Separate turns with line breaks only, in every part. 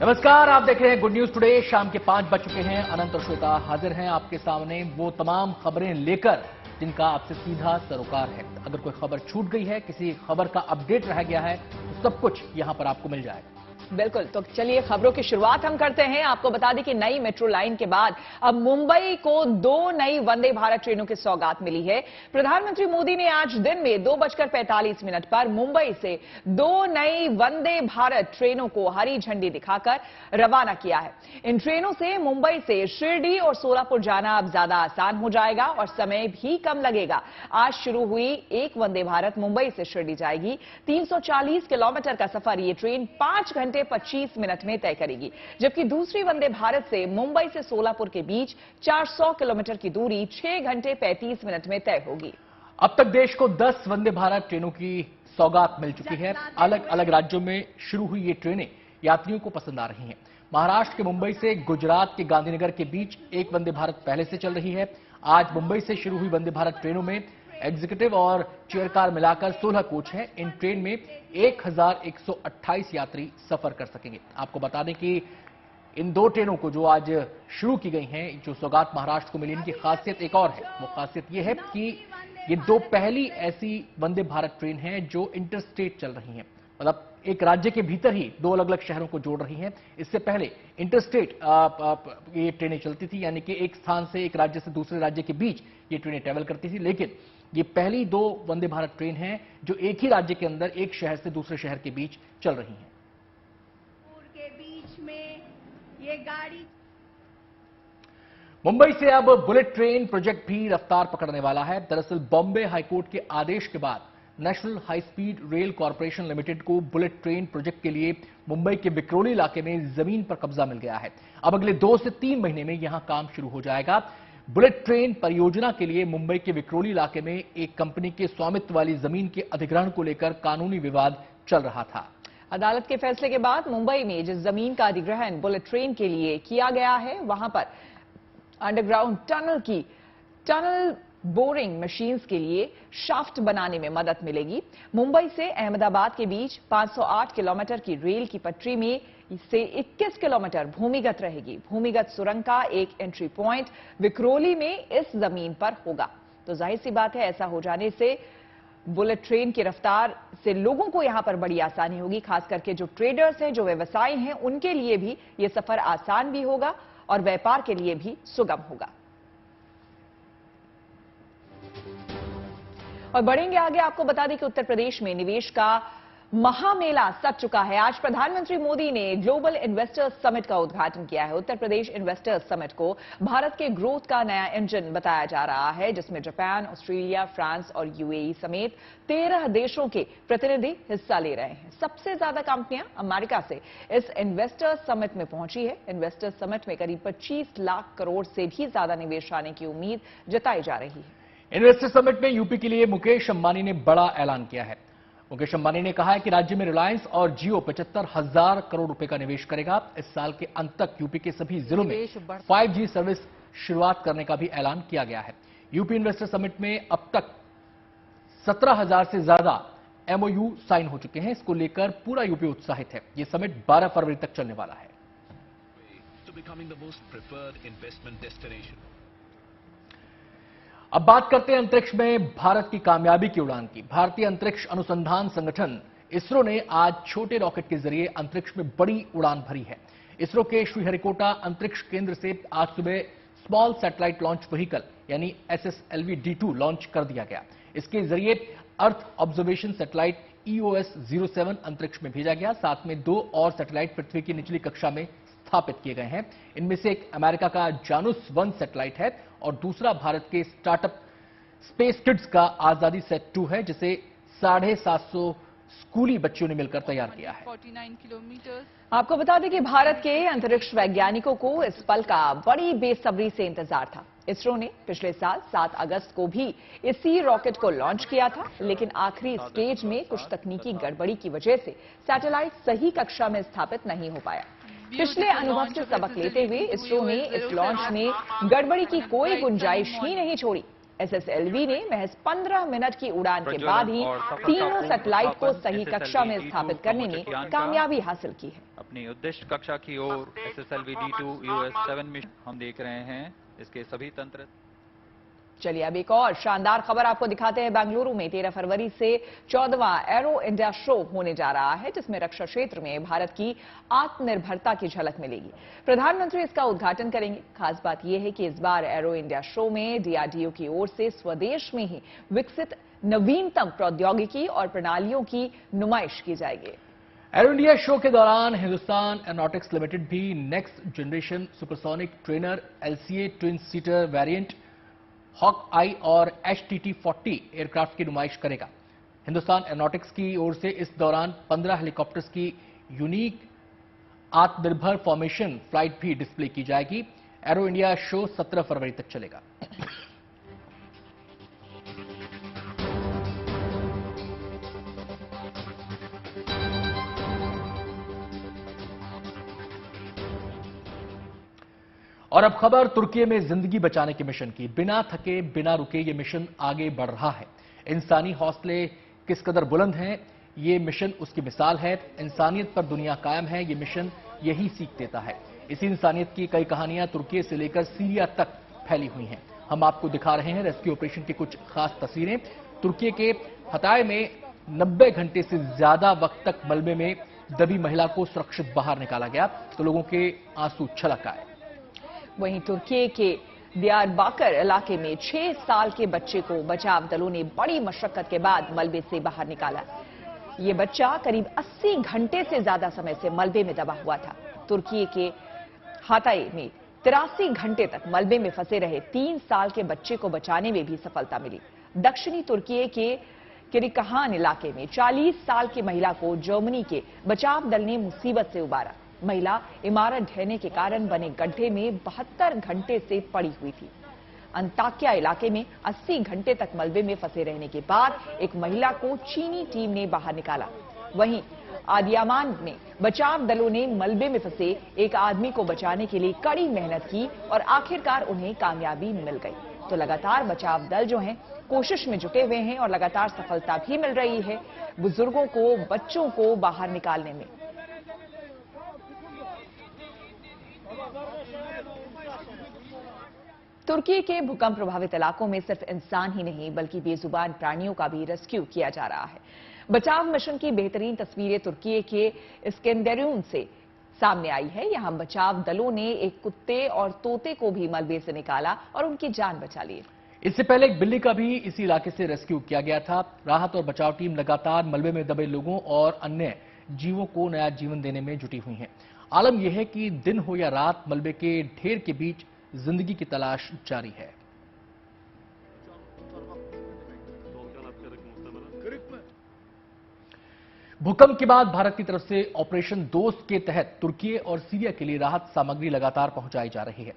नमस्कार, आप देख रहे हैं गुड न्यूज टुडे। शाम के 5 बज चुके हैं। अनंत और श्वेता हाजिर हैं आपके सामने वो तमाम खबरें लेकर जिनका आपसे सीधा सरोकार है। अगर कोई खबर छूट गई है, किसी खबर का अपडेट रह गया है, तो सब कुछ यहां पर आपको मिल जाएगा।
बिल्कुल, तो चलिए खबरों की शुरुआत हम करते हैं। आपको बता दें कि नई मेट्रो लाइन के बाद अब मुंबई को 2 नई वंदे भारत ट्रेनों की सौगात मिली है। प्रधानमंत्री मोदी ने आज दिन में 2:45 पर मुंबई से 2 नई वंदे भारत ट्रेनों को हरी झंडी दिखाकर रवाना किया है। इन ट्रेनों से मुंबई से शिरडी और सोलापुर जाना अब ज्यादा आसान हो जाएगा और समय भी कम लगेगा। आज शुरू हुई एक वंदे भारत मुंबई से शिरडी जाएगी। 340 किलोमीटर का सफर ये ट्रेन 5 घंटे 25 मिनट में तय करेगी, जबकि दूसरी वंदे भारत से मुंबई से सोलापुर के बीच 400 किलोमीटर की दूरी 6 घंटे 35 मिनट में तय होगी।
अब तक देश को 10 वंदे भारत ट्रेनों की सौगात मिल चुकी है। अलग अलग राज्यों में शुरू हुई ये ट्रेनें यात्रियों को पसंद आ रही हैं। महाराष्ट्र के मुंबई से गुजरात के गांधीनगर के बीच एक वंदे भारत पहले से चल रही है। आज मुंबई से शुरू हुई वंदे भारत ट्रेनों में एग्जीक्यूटिव और चेयर कार मिलाकर 16 कोच हैं। इन ट्रेन में 1128 यात्री सफर कर सकेंगे। आपको बता दें कि इन 2 ट्रेनों को जो आज शुरू की गई हैं, जो सौगात महाराष्ट्र को मिली, इनकी खासियत एक और है। वो खासियत ये है कि ये 2 पहली ऐसी वंदे भारत ट्रेन हैं जो इंटरस्टेट चल रही हैं, मतलब एक राज्य के भीतर ही 2 अलग अलग शहरों को जोड़ रही हैं। इससे पहले इंटरस्टेट ये ट्रेनें चलती थी, यानी कि एक स्थान से, एक राज्य से दूसरे राज्य के बीच ये ट्रेनें ट्रेवल करती थी। लेकिन ये पहली 2 वंदे भारत ट्रेन हैं जो एक ही राज्य के अंदर एक शहर से दूसरे शहर के बीच चल रही हैं।
के बीच में ये गाड़ी
मुंबई से अब बुलेट ट्रेन प्रोजेक्ट भी रफ्तार पकड़ने वाला है। दरअसल बॉम्बे हाईकोर्ट के आदेश के बाद national high speed rail corporation limited को बुलेट ट्रेन प्रोजेक्ट के लिए मुंबई के विक्रोली इलाके में जमीन पर कब्जा मिल गया है। अब अगले 2 से 3 महीने में यहां काम शुरू हो जाएगा। बुलेट ट्रेन परियोजना के लिए मुंबई के विक्रोली इलाके में एक कंपनी के स्वामित्व वाली जमीन के अधिग्रहण को लेकर कानूनी विवाद चल रहा था।
अदालत के फैसले के बाद मुंबई में जिस जमीन का अधिग्रहण बुलेट ट्रेन के लिए किया गया है, वहां पर अंडरग्राउंड टनल बोरिंग मशीन्स के लिए शाफ्ट बनाने में मदद मिलेगी। मुंबई से अहमदाबाद के बीच 508 किलोमीटर की रेल की पटरी में से 21 किलोमीटर भूमिगत रहेगी। भूमिगत सुरंग का एक एंट्री पॉइंट विक्रोली में इस जमीन पर होगा। तो जाहिर सी बात है, ऐसा हो जाने से बुलेट ट्रेन की रफ्तार से लोगों को यहां पर बड़ी आसानी होगी। खास करके जो ट्रेडर्स हैं, जो व्यवसायी हैं, उनके लिए भी यह सफर आसान भी होगा और व्यापार के लिए भी सुगम होगा। और बढ़ेंगे आगे, आपको बता दें कि उत्तर प्रदेश में निवेश का महामेला सज चुका है। आज प्रधानमंत्री मोदी ने ग्लोबल इन्वेस्टर्स समिट का उद्घाटन किया है। उत्तर प्रदेश इन्वेस्टर्स समिट को भारत के ग्रोथ का नया इंजन बताया जा रहा है, जिसमें जापान, ऑस्ट्रेलिया, फ्रांस और यूएई समेत 13 देशों के प्रतिनिधि हिस्सा ले रहे हैं। सबसे ज्यादा कंपनियां अमेरिका से इस इन्वेस्टर्स समिट में पहुंची है। इन्वेस्टर्स समिट में करीब 25 लाख करोड़ से भी ज्यादा निवेश आने की उम्मीद जताई जा रही है।
इन्वेस्टर समिट में यूपी के लिए मुकेश अंबानी ने बड़ा ऐलान किया है। मुकेश अंबानी ने कहा है कि राज्य में रिलायंस और जियो 75,000 करोड़ रुपए का निवेश करेगा। इस साल के अंत तक यूपी के सभी जिलों में 5G सर्विस शुरुआत करने का भी ऐलान किया गया है। यूपी इन्वेस्टर समिट में अब तक 17,000 से ज्यादा MOU साइन हो चुके हैं। इसको लेकर पूरा यूपी उत्साहित है। यह समिट 12 फरवरी तक चलने वाला है। अब बात करते हैं अंतरिक्ष में भारत की कामयाबी की उड़ान की। भारतीय अंतरिक्ष अनुसंधान संगठन इसरो ने आज छोटे रॉकेट के जरिए अंतरिक्ष में बड़ी उड़ान भरी है। इसरो के श्रीहरिकोटा अंतरिक्ष केंद्र से आज सुबह स्मॉल सैटेलाइट लॉन्च व्हीकल यानी SSLV-D2 लॉन्च कर दिया गया। इसके जरिए अर्थ ऑब्जर्वेशन सैटेलाइट EOS-07 अंतरिक्ष में भेजा गया। साथ में 2 और सैटेलाइट पृथ्वी की निचली कक्षा में स्थापित किए गए हैं। इनमें से एक अमेरिका का जानुस 1 सैटेलाइट है और दूसरा भारत के स्टार्टअप स्पेस किड्स का आजादी सेट 2 है, जिसे 750 स्कूली बच्चों ने मिलकर तैयार किया है।
49 किलोमीटर।
आपको बता दें कि भारत के अंतरिक्ष वैज्ञानिकों को इस पल का बड़ी बेसब्री से इंतजार था। इसरो ने पिछले साल 7 अगस्त को भी इसी रॉकेट को लॉन्च किया था, लेकिन आखिरी स्टेज में कुछ तकनीकी गड़बड़ी की वजह से सैटेलाइट सही कक्षा में स्थापित नहीं हो पाया। पिछले अनुभव से सबक लेते हुए इसरो ने इस लॉन्च में गड़बड़ी की कोई गुंजाइश ही नहीं छोड़ी। एसएसएलवी ने महज 15 मिनट की उड़ान के बाद ही
और सफलतापूर्ण
तीनों सैटेलाइट को
उत्थापन
सही
SSLV
कक्षा में
D2
स्थापित करने में
पहुंच अभियान का
कामयाबी हासिल की है।
अपनी उद्दिष्ट कक्षा की ओर SSLV D2 US-7 मिशन हम देख रहे हैं। इसके सभी तंत्र।
चलिए अब एक और शानदार खबर आपको दिखाते हैं। बेंगलुरु में 13 फरवरी से 14वां एरो इंडिया शो होने जा रहा है, जिसमें रक्षा क्षेत्र में भारत की आत्मनिर्भरता की झलक मिलेगी। प्रधानमंत्री इसका उद्घाटन करेंगे। खास बात यह है कि इस बार एरो इंडिया शो में डीआरडीओ की ओर से स्वदेश में ही विकसित नवीनतम प्रौद्योगिकी और प्रणालियों की नुमाइश की जाएगी।
एरो इंडिया शो के दौरान हिंदुस्तान एरोनॉटिक्स लिमिटेड भी next generation supersonic trainer LCA twin seater variant Hawk i और HTT-40 एयरक्राफ्ट की नुमाइश करेगा। हिंदुस्तान एरोनॉटिक्स की ओर से इस दौरान 15 हेलीकॉप्टर्स की यूनिक आत्मनिर्भर फॉर्मेशन फ्लाइट भी डिस्प्ले की जाएगी। एरो इंडिया शो 17 फरवरी तक चलेगा। और अब खबर तुर्की में जिंदगी बचाने के मिशन की। बिना थके बिना रुके ये मिशन आगे बढ़ रहा है। इंसानी हौसले किस कदर बुलंद हैं, ये मिशन उसकी मिसाल है। इंसानियत पर दुनिया कायम है, ये मिशन यही सीख देता है। इसी इंसानियत की कई कहानियां तुर्की से लेकर सीरिया तक फैली हुई हैं। हम आपको दिखा रहे हैं रेस्क्यू ऑपरेशन की कुछ खास तस्वीरें। तुर्की के हताय में 90 घंटे से ज्यादा वक्त तक मलबे में दबी महिला को सुरक्षित बाहर निकाला गया तो लोगों के आंसू छलक आए।
वहीं तुर्की के दियारबाकर इलाके में 6 साल के बच्चे को बचाव दलों ने बड़ी मशक्कत के बाद मलबे से बाहर निकाला। ये बच्चा करीब 80 घंटे से ज्यादा समय से मलबे में दबा हुआ था। तुर्की के हाताई में 83 घंटे तक मलबे में फंसे रहे 3 साल के बच्चे को बचाने में भी सफलता मिली। दक्षिणी तुर्की के किरिकहान इलाके में 40 साल की महिला को जर्मनी के बचाव दल ने मुसीबत से उबारा। महिला इमारत ढहने के कारण बने गड्ढे में 72 घंटे से पड़ी हुई थी। अंताक्या इलाके में 80 घंटे तक मलबे में फंसे रहने के बाद एक महिला को चीनी टीम ने बाहर निकाला। वहीं आदियामान में बचाव दलों ने मलबे में फंसे एक आदमी को बचाने के लिए कड़ी मेहनत की और आखिरकार उन्हें कामयाबी मिल गई। तो लगातार बचाव दल जो हैं कोशिश में जुटे हुए हैं और लगातार सफलता भी मिल रही है बुजुर्गों को, बच्चों को बाहर निकालने में। तुर्की के भूकंप प्रभावित इलाकों में सिर्फ इंसान ही नहीं बल्कि बेजुबान प्राणियों का भी रेस्क्यू किया जा रहा है। बचाव मिशन की बेहतरीन तस्वीरें तुर्की के इस्केंदरून से सामने आई है। यहां बचाव दलों ने एक कुत्ते और तोते को भी मलबे से निकाला और उनकी जान बचा ली।
इससे पहले एक बिल्ली का भी इसी इलाके से रेस्क्यू किया गया था। राहत और बचाव टीम लगातार मलबे में दबे लोगों और अन्य जीवों को नया जीवन देने में जुटी हुई है। आलम यह है कि दिन हो या रात मलबे के ढेर के बीच जिंदगी की तलाश जारी है। भूकंप के बाद भारत की तरफ से ऑपरेशन दोस्त के तहत तुर्की और सीरिया के लिए राहत सामग्री लगातार पहुंचाई जा रही है।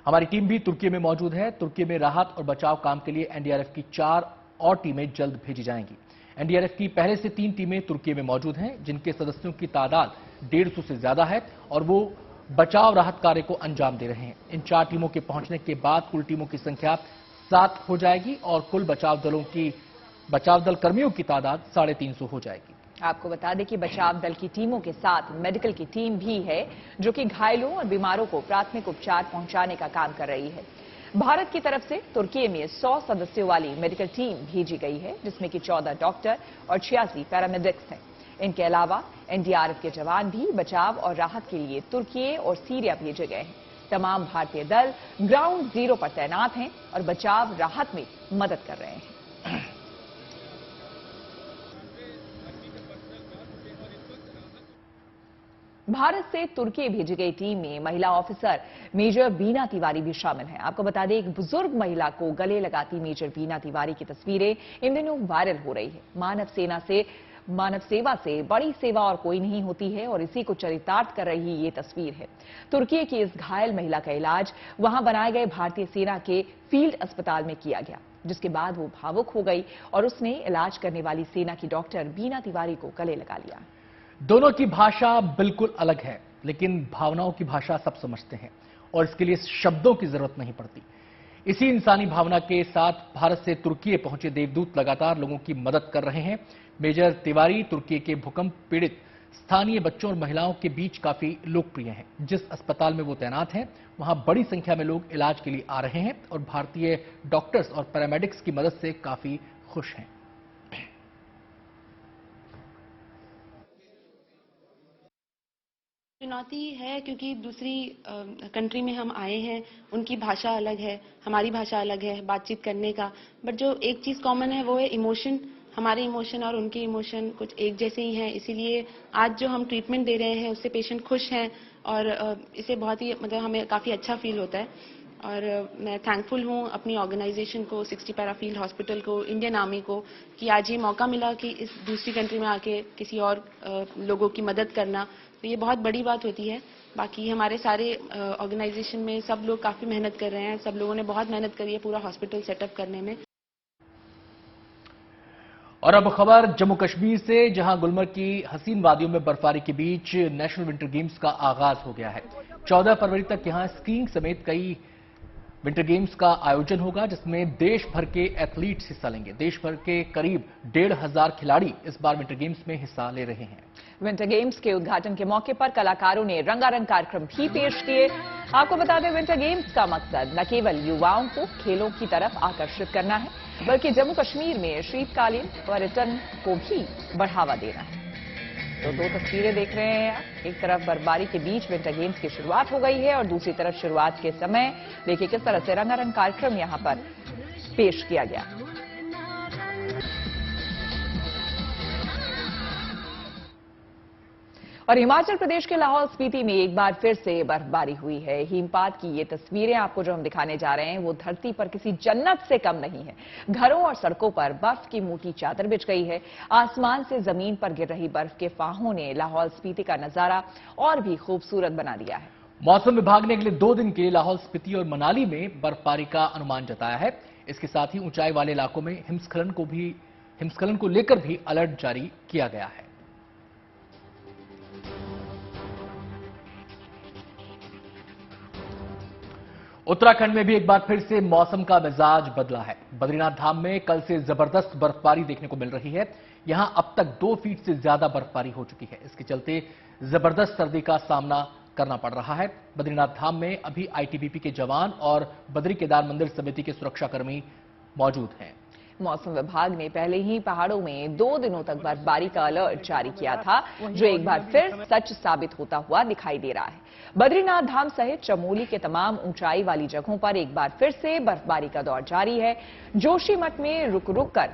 हमारी टीम भी तुर्की में मौजूद है। तुर्की में राहत और बचाव काम के लिए एनडीआरएफ की 4 और टीमें जल्द भेजी जाएंगी। एनडीआरएफ की पहले से 3 टीमें तुर्की में मौजूद हैं, जिनके सदस्यों की तादाद 150 से ज्यादा है और वो बचाव राहत कार्य को अंजाम दे रहे हैं। इन 4 टीमों के पहुंचने के बाद कुल टीमों की संख्या 7 हो जाएगी और कुल बचाव दल कर्मियों की तादाद 350 हो जाएगी।
आपको बता दें कि बचाव दल की टीमों के साथ मेडिकल की टीम भी है, जो कि घायलों और बीमारों को प्राथमिक उपचार पहुंचाने का काम कर रही है। भारत की तरफ से तुर्की में 100 सदस्यों वाली मेडिकल टीम भेजी गई है, जिसमें कि 14 डॉक्टर और 86 पैरामेडिक्स हैं। इनके अलावा एनडीआरएफ के जवान भी बचाव और राहत के लिए तुर्की और सीरिया भेजे गए हैं। तमाम भारतीय दल ग्राउंड जीरो पर तैनात हैं और बचाव राहत में मदद कर रहे हैं। भारत से तुर्की भेजी गई टीम में महिला ऑफिसर मेजर बीना तिवारी भी शामिल हैं। आपको बता दें, एक बुजुर्ग महिला को गले लगाती मेजर बीना तिवारी की तस्वीरें इन दिनों वायरल हो रही है। मानव सेवा से बड़ी सेवा और कोई नहीं होती है और इसी को चरितार्थ कर रही ये तस्वीर है। तुर्की की इस घायल महिला का इलाज वहां बनाए गए भारतीय सेना के फील्ड अस्पताल में किया गया, जिसके बाद वो भावुक हो गई और उसने इलाज करने वाली सेना की डॉक्टर बीना तिवारी को गले लगा लिया।
दोनों की भाषा बिल्कुल अलग है, लेकिन भावनाओं की भाषा सब समझते हैं और इसके लिए शब्दों की जरूरत नहीं पड़ती। इसी इंसानी भावना के साथ भारत से तुर्की पहुंचे देवदूत लगातार लोगों की मदद कर रहे हैं। मेजर तिवारी तुर्की के भूकंप पीड़ित स्थानीय बच्चों और महिलाओं के बीच काफी लोकप्रिय हैं। जिस अस्पताल में वो तैनात हैं, वहां बड़ी संख्या में लोग इलाज के लिए आ रहे हैं और भारतीय डॉक्टर्स और पैरामेडिक्स की मदद से काफी खुश हैं।
चुनौती है क्योंकि दूसरी कंट्री में हम आए हैं, उनकी भाषा अलग है, हमारी भाषा अलग है बातचीत करने का। बट जो एक चीज़ कॉमन है वो है इमोशन। हमारे इमोशन और उनके इमोशन कुछ एक जैसे ही हैं, इसीलिए आज जो हम ट्रीटमेंट दे रहे हैं उससे पेशेंट खुश हैं और इसे बहुत ही मतलब हमें काफ़ी अच्छा फील होता है। और मैं थैंकफुल हूँ अपनी ऑर्गेनाइजेशन को, 60 पैरा फील्ड हॉस्पिटल को, इंडियन आर्मी को कि आज ये मौका मिला कि इस दूसरी कंट्री में आके किसी और लोगों की मदद करना, तो ये बहुत बड़ी बात होती है। बाकी हमारे सारे ऑर्गेनाइजेशन में सब लोग काफ़ी मेहनत कर रहे हैं, सब लोगों ने बहुत मेहनत करी है पूरा हॉस्पिटल सेटअप करने में।
और अब खबर जम्मू कश्मीर से, जहां गुलमर्ग की हसीन वादियों में बर्फबारी के बीच नेशनल विंटर गेम्स का आगाज हो गया है। 14 फरवरी तक यहां स्कीइंग समेत कई विंटर गेम्स का आयोजन होगा, जिसमें देश भर के एथलीट्स हिस्सा लेंगे। देश भर के करीब 1,500 खिलाड़ी इस बार विंटर गेम्स में हिस्सा ले रहे हैं।
विंटर गेम्स के उद्घाटन के मौके पर कलाकारों ने रंगारंग कार्यक्रम भी पेश किए। आपको बता दें, विंटर गेम्स का मकसद न केवल युवाओं को खेलों की तरफ आकर्षित करना है, बल्कि जम्मू कश्मीर में शीतकालीन पर्यटन को भी बढ़ावा देना है। तो दो तस्वीरें देख रहे हैं आप। एक तरफ बर्फबारी के बीच विंटर गेम्स की शुरुआत हो गई है और दूसरी तरफ शुरुआत के समय देखिए किस तरह से रंगारंग कार्यक्रम यहां पर पेश किया गया। और हिमाचल प्रदेश के लाहौल स्पीति में एक बार फिर से बर्फबारी हुई है। हिमपात की ये तस्वीरें आपको जो हम दिखाने जा रहे हैं वो धरती पर किसी जन्नत से कम नहीं है। घरों और सड़कों पर बर्फ की मोटी चादर बिछ गई है। आसमान से जमीन पर गिर रही बर्फ के फाहों ने लाहौल स्पीति का नजारा और भी खूबसूरत बना दिया है।
मौसम विभाग ने अगले 2 दिन के लिए लाहौल स्पीति और मनाली में बर्फबारी का अनुमान जताया है। इसके साथ ही ऊंचाई वाले इलाकों में हिमस्खलन को लेकर भी अलर्ट जारी किया गया है। उत्तराखंड में भी एक बार फिर से मौसम का मिजाज बदला है। बद्रीनाथ धाम में कल से जबरदस्त बर्फबारी देखने को मिल रही है। यहां अब तक 2 फीट से ज्यादा बर्फबारी हो चुकी है। इसके चलते जबरदस्त सर्दी का सामना करना पड़ रहा है। बद्रीनाथ धाम में अभी आईटीबीपी के जवान और बद्री केदार मंदिर समिति के सुरक्षाकर्मी मौजूद हैं।
मौसम विभाग ने पहले ही पहाड़ों में 2 दिनों तक बर्फबारी का अलर्ट जारी किया था, जो एक बार फिर सच साबित होता हुआ दिखाई दे रहा है। बद्रीनाथ धाम सहित चमोली के तमाम ऊंचाई वाली जगहों पर एक बार फिर से बर्फबारी का दौर जारी है। जोशीमठ में रुक रुक कर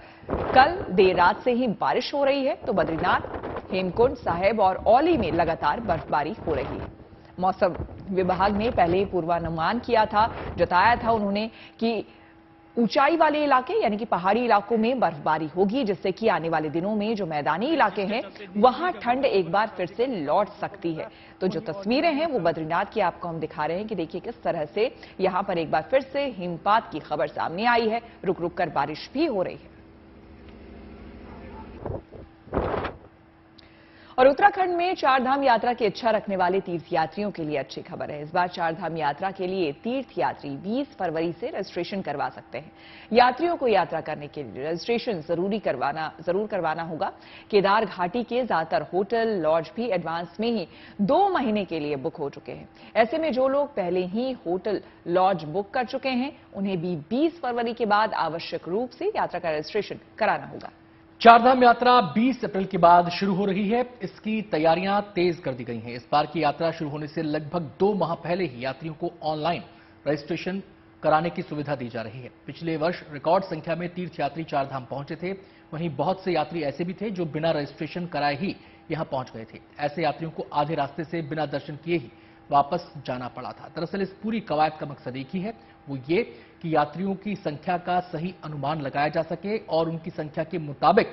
कल देर रात से ही बारिश हो रही है, तो बद्रीनाथ, हेमकुंड साहिब और औली में लगातार बर्फबारी हो रही है। मौसम विभाग ने पहले पूर्वानुमान किया था, जताया था उन्होंने कि ऊंचाई वाले इलाके यानी कि पहाड़ी इलाकों में बर्फबारी होगी, जिससे कि आने वाले दिनों में जो मैदानी इलाके हैं वहां ठंड एक बार फिर से लौट सकती है। तो जो तस्वीरें हैं वो बद्रीनाथ की आपको हम दिखा रहे हैं कि देखिए किस तरह से यहां पर एक बार फिर से हिमपात की खबर सामने आई है। रुक रुक कर बारिश भी हो रही है। और उत्तराखंड में चारधाम यात्रा की इच्छा रखने वाले तीर्थयात्रियों के लिए अच्छी खबर है। इस बार चारधाम यात्रा के लिए तीर्थयात्री 20 फरवरी से रजिस्ट्रेशन करवा सकते हैं। यात्रियों को यात्रा करने के लिए रजिस्ट्रेशन जरूर करवाना होगा। केदार घाटी के ज्यादातर होटल, लॉज भी एडवांस में ही 2 महीने के लिए बुक हो चुके हैं। ऐसे में जो लोग पहले ही होटल, लॉज बुक कर चुके हैं, उन्हें भी 20 फरवरी के बाद आवश्यक रूप से यात्रा का रजिस्ट्रेशन कराना होगा।
चारधाम यात्रा 20 अप्रैल के बाद शुरू हो रही है। इसकी तैयारियां तेज कर दी गई हैं। इस बार की यात्रा शुरू होने से लगभग 2 माह पहले ही यात्रियों को ऑनलाइन रजिस्ट्रेशन कराने की सुविधा दी जा रही है। पिछले वर्ष रिकॉर्ड संख्या में तीर्थयात्री चारधाम पहुंचे थे। वहीं बहुत से यात्री ऐसे भी थे जो बिना रजिस्ट्रेशन कराए ही यहां पहुंच गए थे। ऐसे यात्रियों को आधे रास्ते से बिना दर्शन किए ही वापस जाना पड़ा था। दरअसल इस पूरी कवायद का मकसद एक ही है, वो ये कि यात्रियों की संख्या का सही अनुमान लगाया जा सके और उनकी संख्या के मुताबिक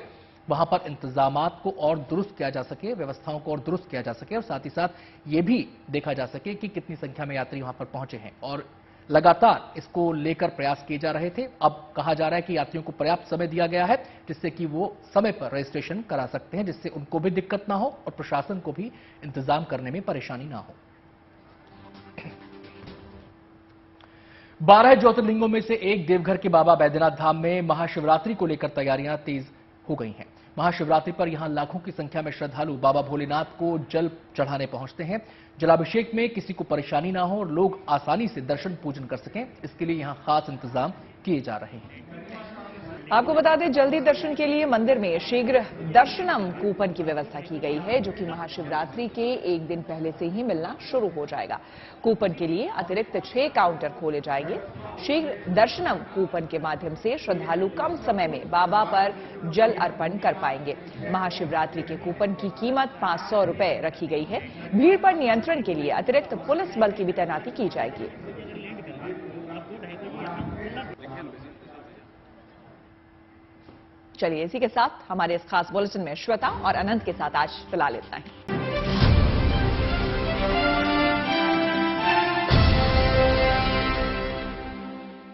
वहां पर इंतजामात को और दुरुस्त किया जा सके, व्यवस्थाओं को और दुरुस्त किया जा सके और साथ ही साथ ये भी देखा जा सके कि कितनी संख्या में यात्री वहां पर पहुंचे हैं। और लगातार इसको लेकर प्रयास किए जा रहे थे। अब कहा जा रहा है कि यात्रियों को पर्याप्त समय दिया गया है जिससे कि वो समय पर रजिस्ट्रेशन करा सकते हैं, जिससे उनको भी दिक्कत ना हो और प्रशासन को भी इंतजाम करने में परेशानी ना हो। 12 ज्योतिर्लिंगों में से एक देवघर के बाबा बैद्यनाथ धाम में महाशिवरात्रि को लेकर तैयारियां तेज हो गई हैं। महाशिवरात्रि पर यहां लाखों की संख्या में श्रद्धालु बाबा भोलेनाथ को जल चढ़ाने पहुंचते हैं। जलाभिषेक में किसी को परेशानी ना हो और लोग आसानी से दर्शन पूजन कर सकें, इसके लिए यहां खास इंतजाम किए जा रहे हैं।
आपको बता दें, जल्दी दर्शन के लिए मंदिर में शीघ्र दर्शनम कूपन की व्यवस्था की गई है, जो कि महाशिवरात्रि के एक दिन पहले से ही मिलना शुरू हो जाएगा। कूपन के लिए अतिरिक्त 6 काउंटर खोले जाएंगे। शीघ्र दर्शनम कूपन के माध्यम से श्रद्धालु कम समय में बाबा पर जल अर्पण कर पाएंगे। महाशिवरात्रि के कूपन की कीमत 500 रुपए रखी गई है। भीड़ पर नियंत्रण के लिए अतिरिक्त पुलिस बल की भी तैनाती की जाएगी। चलिए, इसी के साथ हमारे इस खास बुलेटिन में श्वेता और अनंत के साथ आज फिलहाल इतना ही।